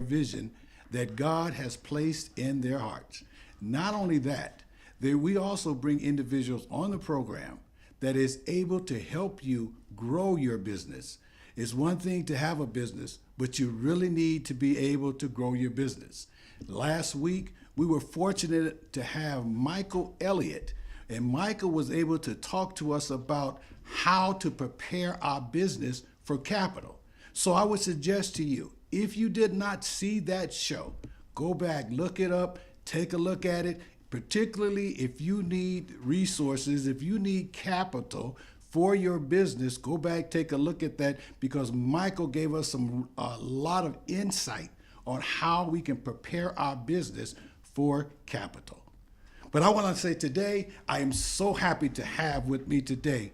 vision that God has placed in their hearts. Not only that, we also bring individuals on the program that is able to help you grow your business. It's one thing to have a business, but you really need to be able to grow your business. Last week, we were fortunate to have Michael Elliott, and Michael was able to talk to us about how to prepare our business for capital. So I would suggest to you, if you did not see that show, go back, look it up, take a look at it, particularly if you need resources, if you need capital for your business, go back, take a look at that, because Michael gave us a lot of insight on how we can prepare our business for capital. But I want to say today, I am so happy to have with me today,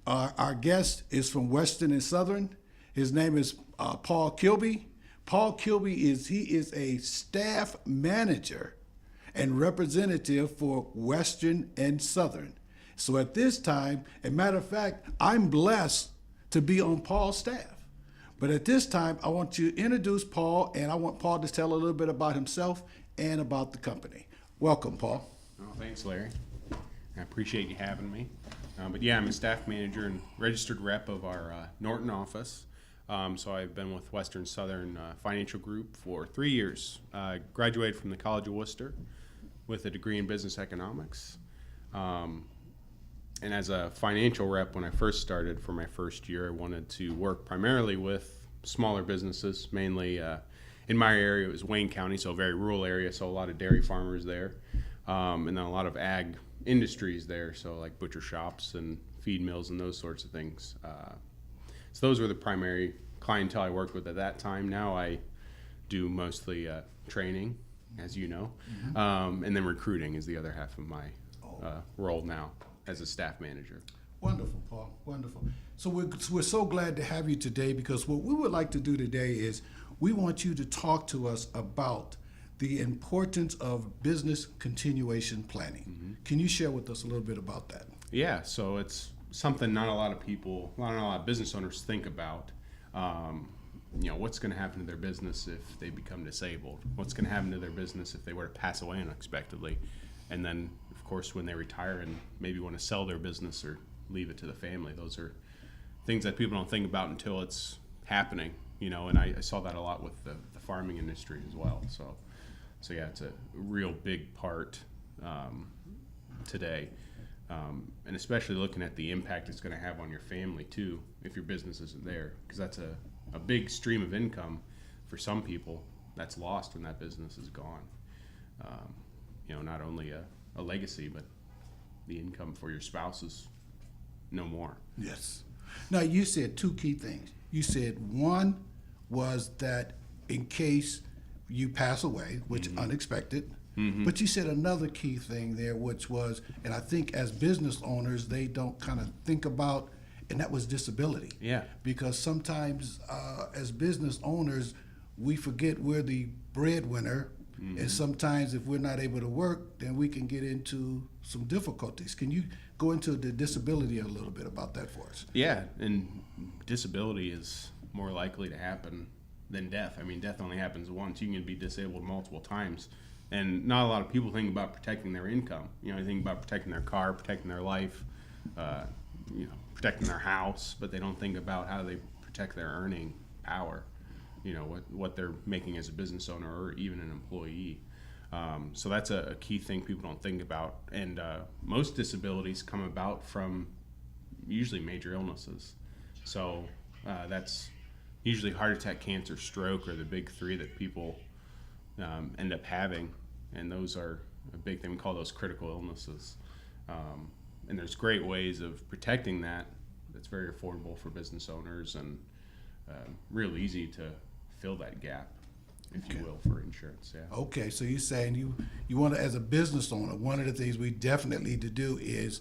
our guest is from Western and Southern. His name is Paul Kilby. Paul Kilby is a staff manager and representative for Western and Southern. So at this time, a matter of fact, I'm blessed to be on Paul's staff. But at this time, I want to introduce Paul, and I want Paul to tell a little bit about himself and about the company. Welcome, Paul. Oh, thanks, Larry. I appreciate you having me. But yeah, I'm a staff manager and registered rep of our Norton office. So I've been with Western Southern Financial Group for 3 years. Graduated from the College of Worcester with a degree in business economics. And as a financial rep, when I first started for my first year, I wanted to work primarily with smaller businesses, mainly in my area. It was Wayne County, so a very rural area, so a lot of dairy farmers there, and then a lot of ag industries there, so like butcher shops and feed mills and those sorts of things. So those were the primary clientele I worked with at that time. Now I do mostly training, as you know, and then recruiting is the other half of my role now as a staff manager. Wonderful, Paul. Wonderful. So we're so glad to have you today, because what we would like to do today is we want you to talk to us about the importance of business continuation planning. Can you share with us a little bit about that? Yeah, so it's something not a lot of business owners think about. What's going to happen to their business if they become disabled? What's going to happen to their business if they were to pass away unexpectedly? And then, of course, when they retire and maybe want to sell their business or leave it to the family, those are things that people don't think about until it's happening. And I saw that a lot with the farming industry as well. So yeah, it's a real big part today. And especially looking at the impact it's going to have on your family too, if your business isn't there, because that's a big stream of income for some people that's lost when that business is gone. Not only a legacy, but the income for your spouse is no more. Yes. Now, you said two key things. You said one was that in case you pass away, which unexpected, but you said another key thing there, which was, and I think as business owners, they don't kind of think about, and that was disability. Yeah. Because sometimes as business owners, we forget we're the breadwinner, and sometimes if we're not able to work, then we can get into some difficulties. Can you go into the disability a little bit about that for us? Yeah, and disability is more likely to happen than death. I mean, death only happens once. You can be disabled multiple times. And not a lot of people think about protecting their income. They think about protecting their car, protecting their life, protecting their house, but they don't think about how they protect their earning power, what they're making as a business owner or even an employee. So that's a key thing people don't think about. And most disabilities come about from usually major illnesses. So that's usually heart attack, cancer, stroke are the big three that people end up having. And those are a big thing. We call those critical illnesses. And there's great ways of protecting that that's very affordable for business owners and real easy to fill that gap, if you will, for insurance. Yeah. Okay, so you're saying you want to, as a business owner, one of the things we definitely need to do is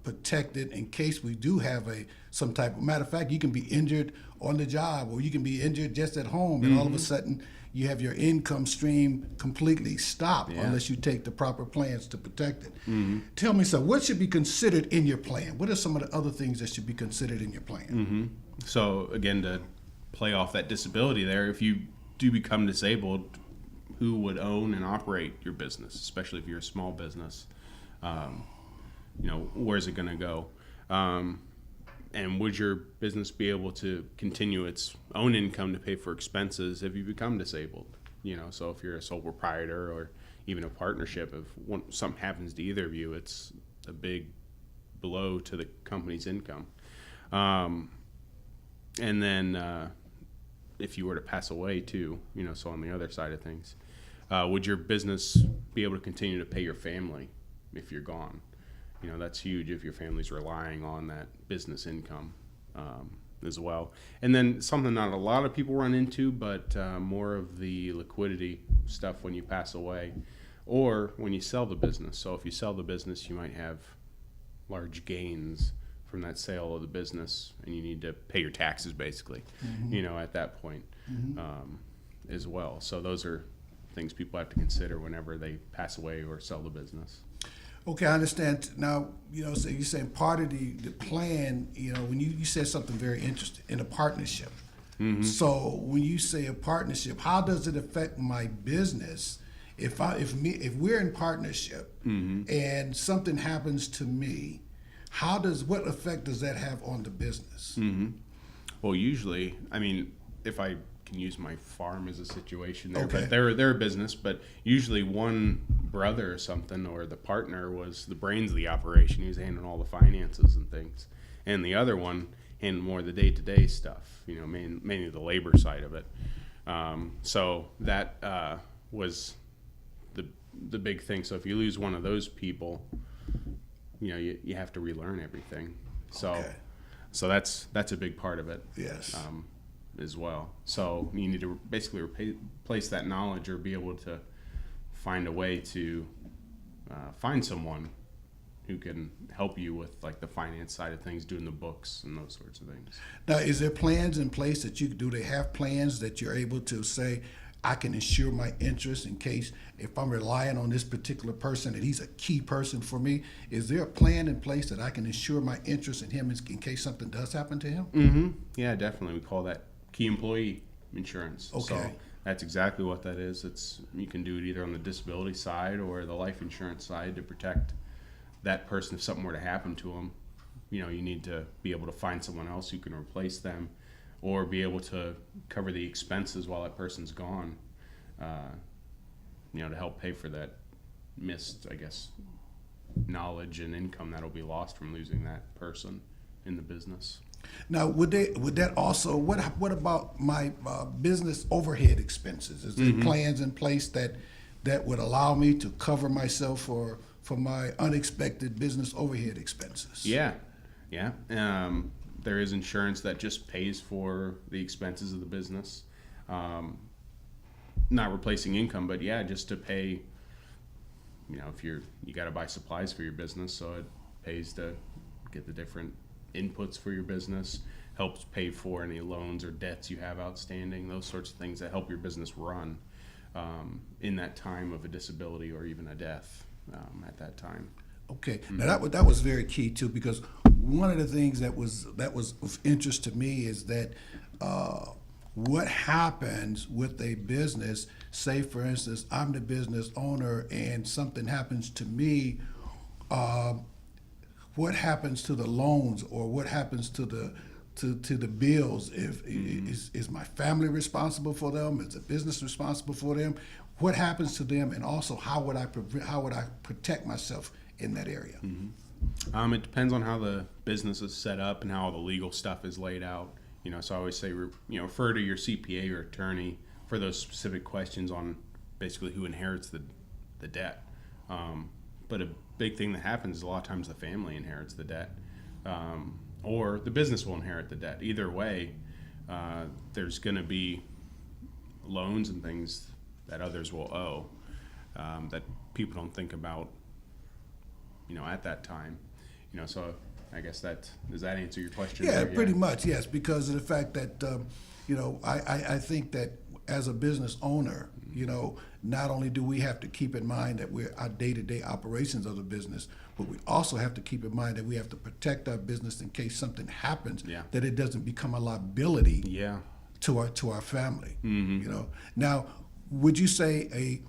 protect it in case we do have some type of, matter of fact, you can be injured on the job, or you can be injured just at home, and all of a sudden you have your income stream completely stopped unless you take the proper plans to protect it. Tell me, so what should be considered in your plan? What are some of the other things that should be considered in your plan? So again, to play off that disability there. If you do become disabled, who would own and operate your business, especially if you're a small business? Where's it going to go? And would your business be able to continue its own income to pay for expenses if you become disabled? So if you're a sole proprietor or even a partnership, if something happens to either of you, it's a big blow to the company's income. And then if you were to pass away too, so on the other side of things, would your business be able to continue to pay your family if you're gone? That's huge if your family's relying on that business income as well. And then something not a lot of people run into, but more of the liquidity stuff when you pass away or when you sell the business. So if you sell the business, you might have large gains from that sale of the business, and you need to pay your taxes basically, at that point as well. So those are things people have to consider whenever they pass away or sell the business. Okay, I understand. Now, so you're saying part of the plan, when you said something very interesting, in a partnership. So when you say a partnership, how does it affect my business if we're in partnership and something happens to me? What effect does that have on the business? Well, usually, if I can use my farm as a situation there, Okay. but they're a business, but usually one brother or something, or the partner was the brains of the operation. He was handling all the finances and things, and the other one handled more of the day-to-day stuff, mainly the labor side of it. So that was the big thing. So if you lose one of those people, you have to relearn everything. So Okay. so that's a big part of it. Yes. As well. So you need to basically replace that knowledge, or be able to find a way to find someone who can help you with like the finance side of things, doing the books and those sorts of things. Now, is there plans in place that do they have plans that you're able to say, I can ensure my interest in case if I'm relying on this particular person, that he's a key person for me? Is there a plan in place that I can ensure my interest in him in case something does happen to him? Yeah, definitely. We call that key employee insurance. Okay. So that's exactly what that is. You can do it either on the disability side or the life insurance side to protect that person if something were to happen to them. You need to be able to find someone else who can replace them, or be able to cover the expenses while that person's gone, to help pay for that missed, knowledge and income that'll be lost from losing that person in the business. Now, would that also, what about my business overhead expenses? Is there plans in place that would allow me to cover myself for my unexpected business overhead expenses? Yeah. There is insurance that just pays for the expenses of the business, not replacing income, but just to pay. If you got to buy supplies for your business, so it pays to get the different inputs for your business, helps pay for any loans or debts you have outstanding, those sorts of things that help your business run in that time of a disability or even a death at that time. Okay, now that was very key too, because one of the things that was of interest to me is that what happens with a business. Say, for instance, I'm the business owner and something happens to me. What happens to the loans, or what happens to the bills? Is my family responsible for them? Is the business responsible for them? What happens to them, and also how would I protect myself in that area? It depends on how the business is set up and how all the legal stuff is laid out. So I always say, refer to your CPA or attorney for those specific questions on basically who inherits the debt. But a big thing that happens is a lot of times the family inherits the debt, or the business will inherit the debt. Either way, there's going to be loans and things that others will owe that people don't think about, at that time. So I guess does that answer your question? Yeah, there? pretty much, yes, because of the fact that, I think that as a business owner, not only do we have to keep in mind that we're our day-to-day operations of the business, but we also have to keep in mind that we have to protect our business in case something happens, that it doesn't become a liability to our family. You know. Now, would you say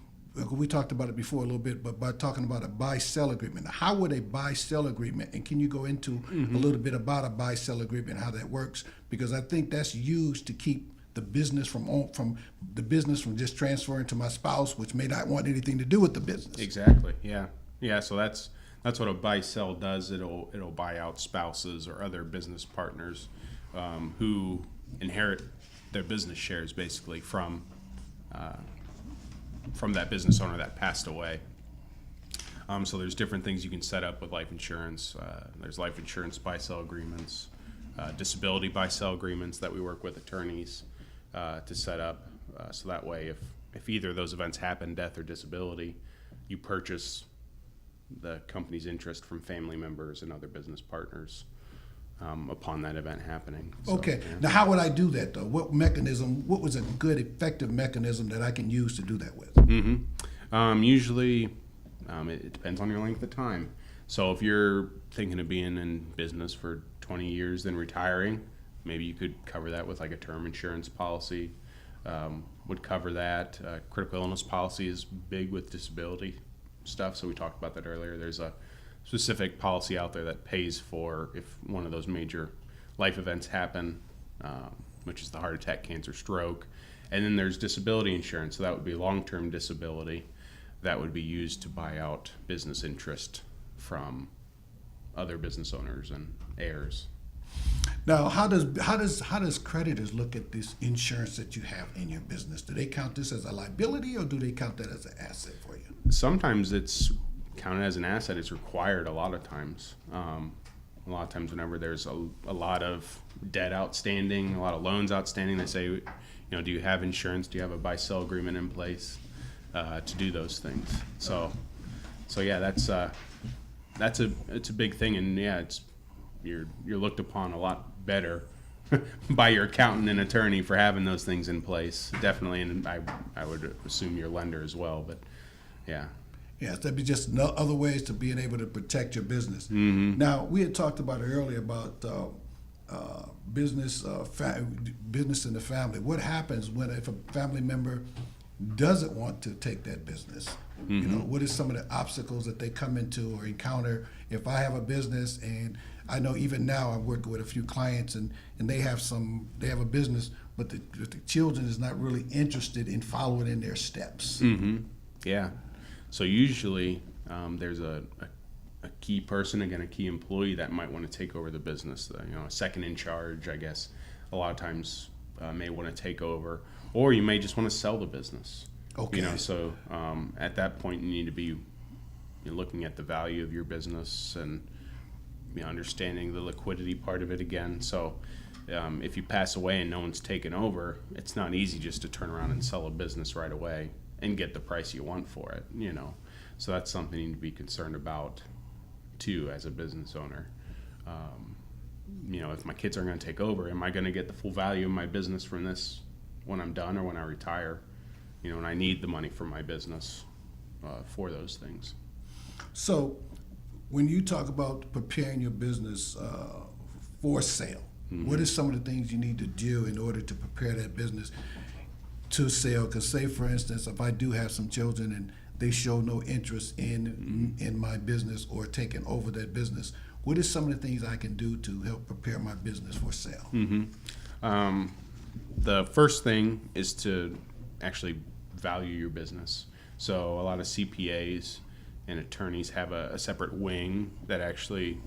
we talked about it before a little bit, but by talking about a buy-sell agreement, how would a buy-sell agreement, and can you go into a little bit about a buy-sell agreement, how that works? Because I think that's used to keep the business from just transferring to my spouse, which may not want anything to do with the business. Exactly. Yeah. So that's what a buy-sell does. It'll buy out spouses or other business partners who inherit their business shares basically from that business owner that passed away. So there's different things you can set up with life insurance. There's life insurance buy-sell agreements, disability buy-sell agreements that we work with attorneys to set up. So that way, if either of those events happen, death or disability, you purchase the company's interest from family members and other business partners upon that event happening. So, Okay. yeah. Now, how would I do that, though? What was a good, effective mechanism that I can use to do that with? Usually, it depends on your length of time. So if you're thinking of being in business for 20 years, then retiring, maybe you could cover that with like a term insurance policy. Would cover that. Critical illness policy is big with disability stuff, so we talked about that earlier. There's a specific policy out there that pays for if one of those major life events happen, which is the heart attack, cancer, stroke. And then there's disability insurance, so that would be long-term disability that would be used to buy out business interest from other business owners and heirs. Now, how does creditors look at this insurance that you have in your business? Do they count this as a liability, or do they count that as an asset for you? Sometimes it's counted as an asset. It's required a lot of times. A lot of times whenever there's a lot of debt outstanding, a lot of loans outstanding, they say, do you have insurance? Do you have a buy-sell agreement in place to do those things? So yeah, it's a big thing, and yeah, you're looked upon a lot better by your accountant and attorney for having those things in place. Definitely, and I would assume your lender as well. But yeah. Yes, that'd be just other ways to being able to protect your business. Mm-hmm. Now, we had talked about it earlier about business in the family. What happens if a family member doesn't want to take that business? Mm-hmm. What is some of the obstacles that they come into or encounter? If I have a business, and I know even now I'm working with a few clients, and they have a business, but the children is not really interested in following in their steps. Mm-hmm. Yeah. So usually there's a key person, again, a key employee that might want to take over the business. A second in charge, I guess, a lot of times may want to take over, or you may just want to sell the business. Okay. So at that point, you need to be looking at the value of your business and understanding the liquidity part of it again. So if you pass away and no one's taken over, it's not easy just to turn around and sell a business right away and get the price you want for it, So that's something you need to be concerned about, too, as a business owner. If my kids are going to take over, am I going to get the full value of my business from this when I'm done or when I retire? And I need the money for my business for those things. So when you talk about preparing your business for sale, what are some of the things you need to do in order to prepare that business to sell? Because say, for instance, if I do have some children and they show no interest in my business or taking over that business, what are some of the things I can do to help prepare my business for sale? The first thing is to actually value your business. So a lot of CPAs and attorneys have a separate wing that actually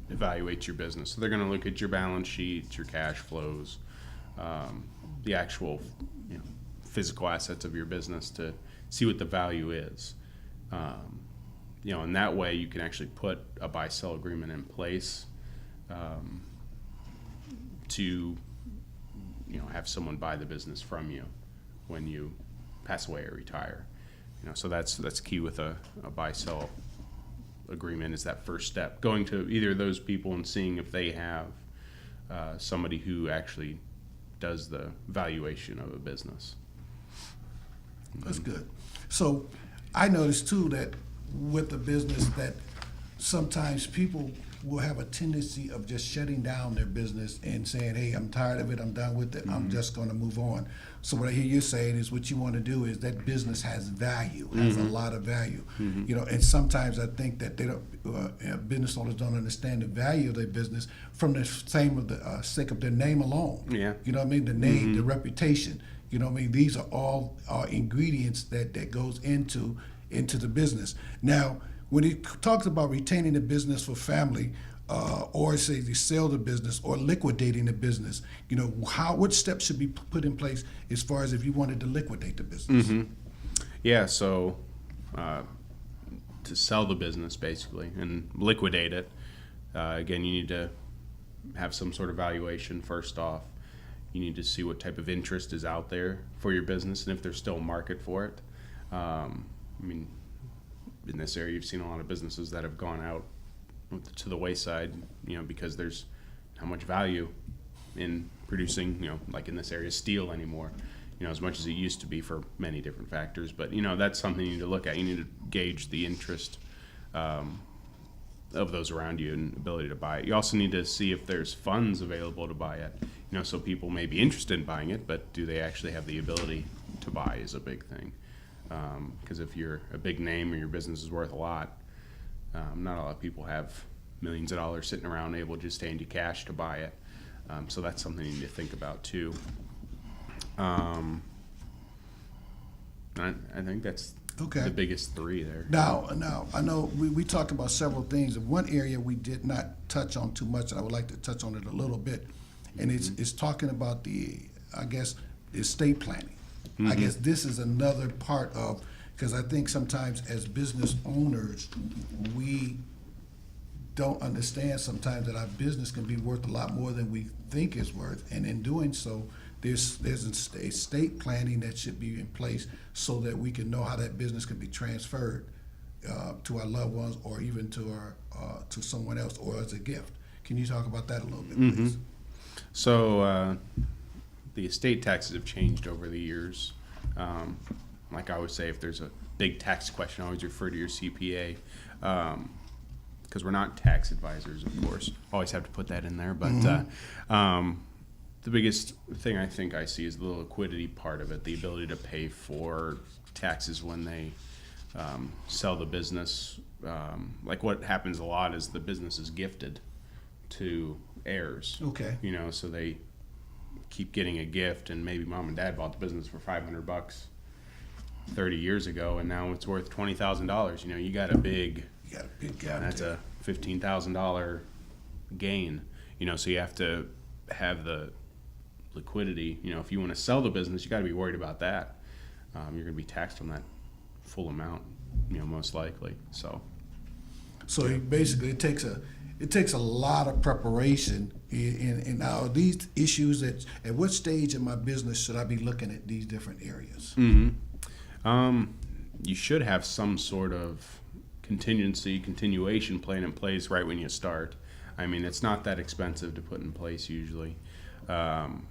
evaluates your business. So they're going to look at your balance sheets, your cash flows, the actual physical assets of your business to see what the value is. And that way you can actually put a buy-sell agreement in place to have someone buy the business from you when you pass away or retire. So that's key with a buy-sell agreement, is that first step. Going to either of those people and seeing if they have somebody who actually does the valuation of a business. That's good. So I noticed too that with the business that sometimes people will have a tendency of just shutting down their business and saying, hey, I'm tired of it, I'm done with it, I'm just going to move on. So what I hear you saying is what you want to do is that business has value, has a lot of value. You know, and sometimes I think that they don't, business owners don't understand the value of their business from the same of the sake of their name alone. Yeah. You know what I mean? The name, the reputation. You know what I mean? These are all ingredients that goes into the business. Now, when he talks about retaining the business for family, or say they sell the business or liquidating the business, you know, what steps should be put in place as far as if you wanted to liquidate the business? Yeah, so to sell the business basically and liquidate it, again, you need to have some sort of valuation first off. You need to see what type of interest is out there for your business and if there's still a market for it. I mean, in this area, you've seen a lot of businesses that have gone out to the wayside, you know, because there's not much value in producing, you know, like in this area, steel anymore, you know, as much as it used to be for many different factors. But, you know, that's something you need to look at. You need to gauge the interest of those around you and ability to buy it. You also need to see if there's funds available to buy it, you know, so people may be interested in buying it, but do they actually have the ability to buy is a big thing. Because if you're a big name or your business is worth a lot, not a lot of people have millions of dollars sitting around able to just hand you cash to buy it. So that's something you need to think about too. I think that's the biggest three there. Now, I know we talked about several things. One area we did not touch on too much, and I would like to touch on it a little bit, and it's talking about the estate planning. I guess this is another part of, because I think sometimes as business owners, we don't understand sometimes that our business can be worth a lot more than we think it's worth, and in doing so, there's estate planning that should be in place so that we can know how that business can be transferred to our loved ones or even to someone else or as a gift. Can you talk about that a little bit, please? So the estate taxes have changed over the years. Like I always say, if there's a big tax question, always refer to your CPA, because we're not tax advisors, of course. Always have to put that in there. But the biggest thing I think I see is the liquidity part of it, the ability to pay for taxes when they sell the business. Like what happens a lot is the business is gifted to heirs. Okay. You know, so they keep getting a gift, and maybe mom and dad bought the business for $500 30 years ago, and now it's worth $20,000. You know, you got a big gap. That's a $15,000 gain. You know, so you have to have the liquidity. You know, if you want to sell the business, you got to be worried about that. You're going to be taxed on that full amount. You know, most likely. So basically, it takes a lot of preparation. And now these issues at what stage in my business should I be looking at these different areas? You should have some sort of continuation plan in place right when you start. I mean, it's not that expensive to put in place usually, you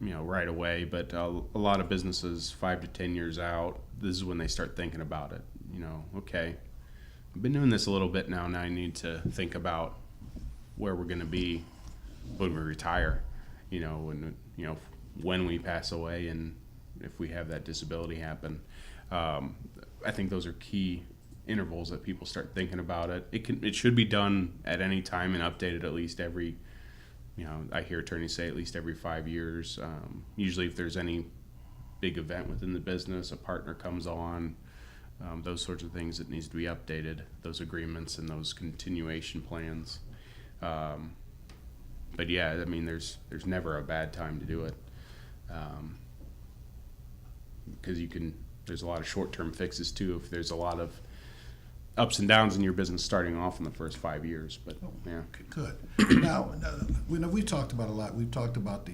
know, right away. But a lot of businesses, 5 to 10 years out, this is when they start thinking about it. You know, okay, I've been doing this a little bit now. Now I need to think about where we're going to be when we retire. You know, when we pass away, and if we have that disability happen. I think those are key intervals that people start thinking about it. It should be done at any time and updated at least every, you know, I hear attorneys say at least every 5 years. Usually if there's any big event within the business, a partner comes on, those sorts of things, it needs to be updated, those agreements and those continuation plans. But yeah, I mean, there's never a bad time to do it. Because there's a lot of short-term fixes too if there's a lot of ups and downs in your business starting off in the first 5 years. But yeah, good. Now we talked about a lot. We've talked about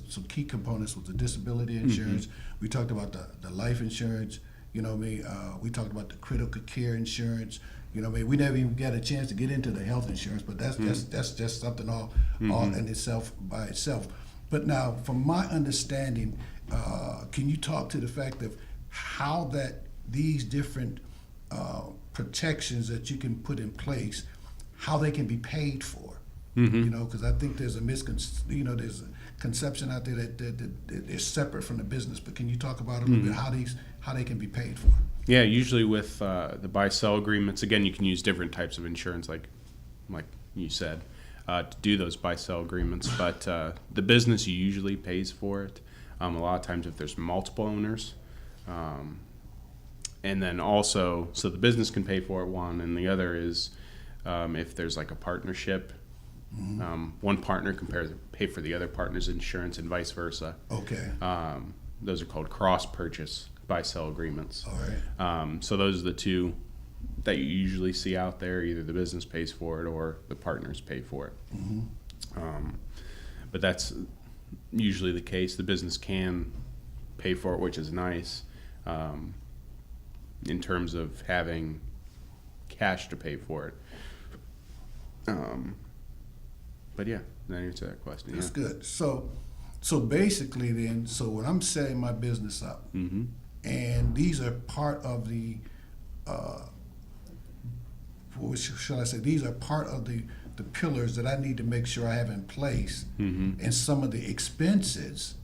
some key components with the disability insurance. We talked about the life insurance. You know what I mean? We talked about the critical care insurance. You know what I mean? We never even got a chance to get into the health insurance, but that's just something all in itself by itself. But now, from my understanding, can you talk to the fact of how that these different protections that you can put in place how they can be paid for. Because I think there's a there's a conception out there that is separate from the business. But can you talk about a little bit how they can be paid for? Yeah, usually with the buy-sell agreements, again, you can use different types of insurance, like you said, to do those buy-sell agreements. But the business usually pays for it. A lot of times, if there's multiple owners, and then also, so the business can pay for it, one, and the other is if there's like a partnership. One partner can pay for the other partner's insurance and vice versa. Okay. Those are called cross-purchase buy-sell agreements. All right. So those are the two that you usually see out there. Either the business pays for it or the partners pay for it. But that's usually the case. The business can pay for it, which is nice in terms of having cash to pay for it. But yeah, that answers that question. That's good. So basically then, so when I'm setting my business up, and these are part of the, what shall I say? These are part of the pillars that I need to make sure I have in place, and some of the expenses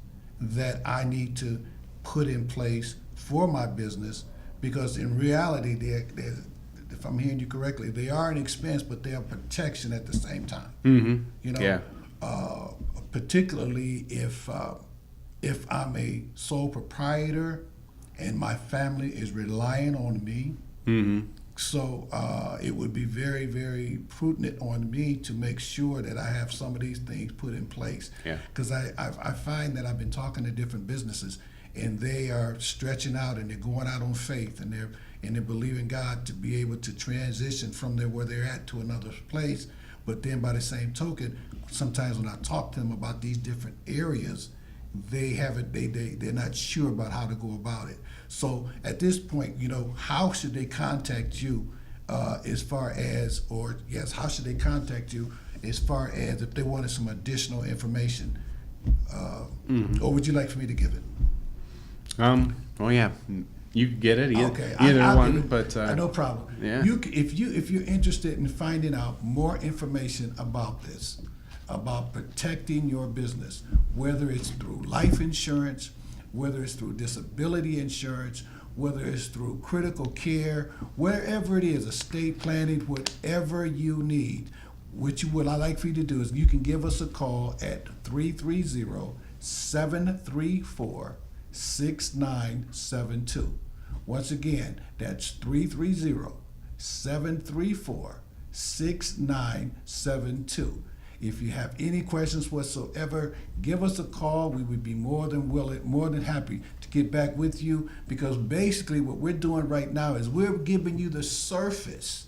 that I need to put in place for my business, because in reality, if I'm hearing you correctly, they are an expense, but they are protection at the same time. Yeah. Particularly if I'm a sole proprietor and my family is relying on me. So it would be very, very prudent on me to make sure that I have some of these things put in place. Because I find that I've been talking to different businesses, and they are stretching out and they're going out on faith, and they're believing God to be able to transition from where they're at to another place. But then by the same token, sometimes when I talk to them about these different areas, they're not sure about how to go about it. So at this point, how should they contact you how should they contact you as far as if they wanted some additional information? Or would you like for me to give it? Well, yeah, you can get it. Okay, Either I'll one, give it. but No problem. Yeah. If you're interested in finding out more information about this, about protecting your business, whether it's through life insurance, whether it's through disability insurance, whether it's through critical care, wherever it is, estate planning, whatever you need, what I like for you to do is you can give us a call at 330-734-6972. Once again, that's 330-734-6972. If you have any questions whatsoever, give us a call. We would be more than happy to get back with you, because basically what we're doing right now is we're giving you the surface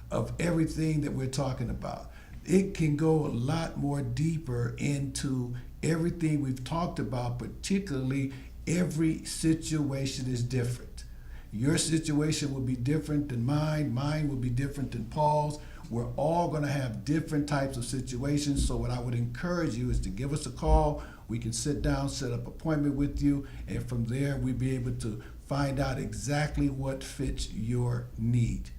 of everything that we're talking about. It can go a lot more deeper into everything we've talked about, particularly every situation is different. Your situation will be different than mine. Mine will be different than Paul's. We're all going to have different types of situations. So what I would encourage you is to give us a call. We can sit down, set up an appointment with you, and from there we'll be able to find out exactly what fits your need.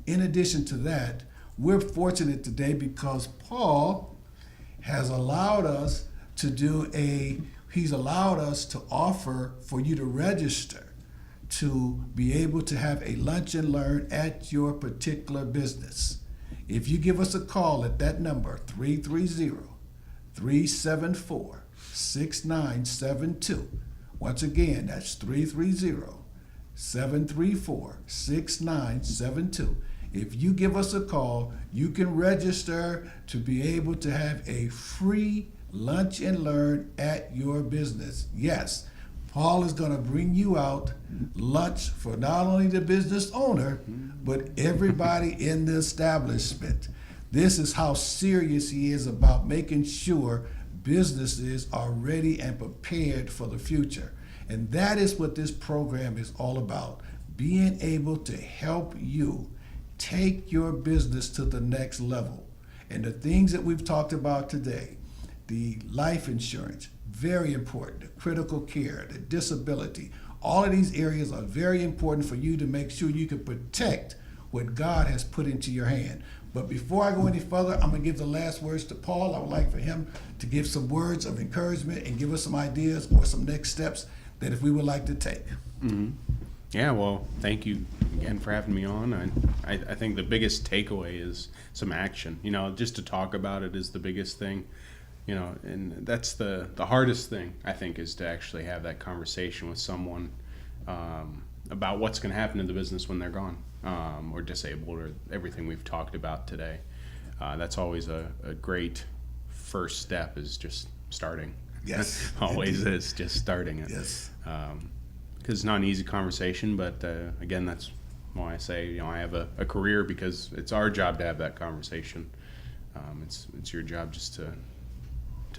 In addition to that, we're fortunate today because Paul has allowed us he's allowed us to offer for you to register to be able to have a lunch and learn at your particular business. If you give us a call at that number, 330-374-6972. Once again, that's 330-734-6972. If you give us a call, you can register to be able to have a free lunch and learn at your business. Yes, Paul is going to bring you out lunch for not only the business owner, but everybody in the establishment. This is how serious he is about making sure businesses are ready and prepared for the future. And that is what this program is all about, being able to help you take your business to the next level. And the things that we've talked about today, the life insurance, very important, the critical care, the disability, all of these areas are very important for you to make sure you can protect what God has put into your hand. But before I go any further, I'm going to give the last words to Paul. I would like for him to give some words of encouragement and give us some ideas or some next steps that if we would like to take. Mm-hmm. Yeah, well, thank you again for having me on. I think the biggest takeaway is some action. You know, just to talk about it is the biggest thing. You know, and that's the hardest thing, I think, is to actually have that conversation with someone about what's going to happen in the business when they're gone or disabled or everything we've talked about today. That's always a great first step, is just starting. Yes. Always is just starting it. Yes. Because it's not an easy conversation, but again, that's why I say, you know, I have a career, because it's our job to have that conversation. It's your job just to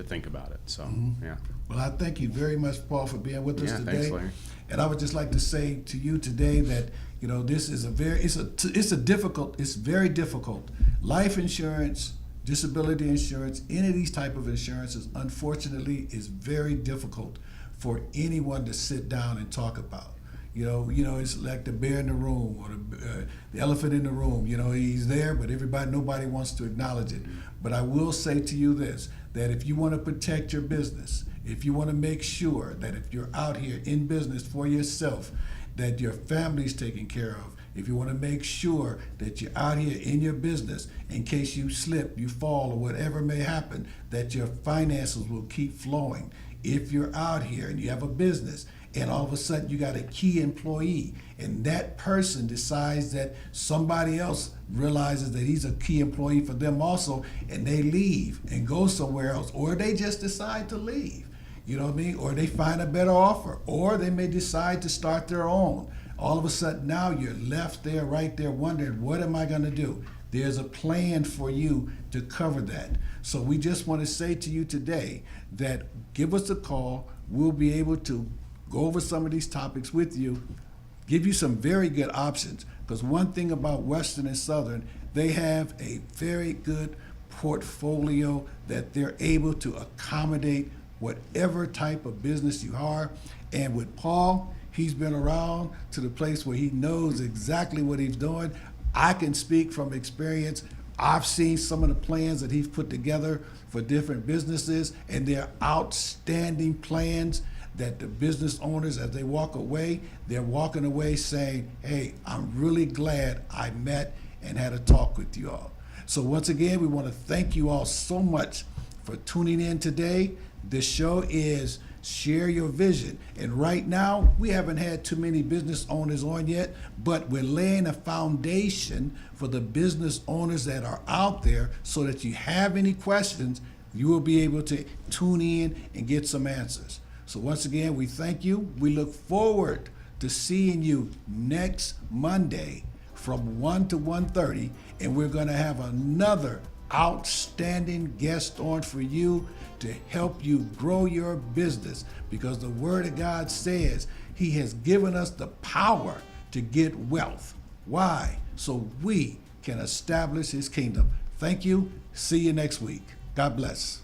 think about it. So, yeah. Well, I thank you very much, Paul, for being with us today. Thanks, Larry. And I would just like to say to you today that, you know, this is it's very difficult. Life insurance, disability insurance, any of these type of insurances, unfortunately, is very difficult for anyone to sit down and talk about. You know, it's like the bear in the room or the elephant in the room. You know, he's there, but nobody wants to acknowledge it. But I will say to you this, that if you want to protect your business, if you want to make sure that if you're out here in business for yourself, that your family's taken care of, if you want to make sure that you're out here in your business, in case you slip, you fall, or whatever may happen, that your finances will keep flowing. If you're out here and you have a business, and all of a sudden you got a key employee, and that person decides that somebody else realizes that he's a key employee for them also, and they leave and go somewhere else, or they just decide to leave, you know what I mean? Or they find a better offer, or they may decide to start their own. All of a sudden now you're left there, right there, wondering, what am I going to do? There's a plan for you to cover that. So we just want to say to you today that give us a call. We'll be able to go over some of these topics with you, give you some very good options. Because one thing about Western and Southern, they have a very good portfolio that they're able to accommodate whatever type of business you are. And with Paul, he's been around to the place where he knows exactly what he's doing. I can speak from experience. I've seen some of the plans that he's put together for different businesses, and they're outstanding plans that the business owners, as they walk away, they're walking away saying, hey, I'm really glad I met and had a talk with you all. So once again, we want to thank you all so much for tuning in today. This show is Share Your Vision. And right now, we haven't had too many business owners on yet, but we're laying a foundation for the business owners that are out there, so that you have any questions, you will be able to tune in and get some answers. So once again, we thank you. We look forward to seeing you next Monday from 1 to 1:30, and we're going to have another outstanding guest on for you to help you grow your business, because the Word of God says He has given us the power to get wealth. Why? So we can establish His kingdom. Thank you. See you next week. God bless.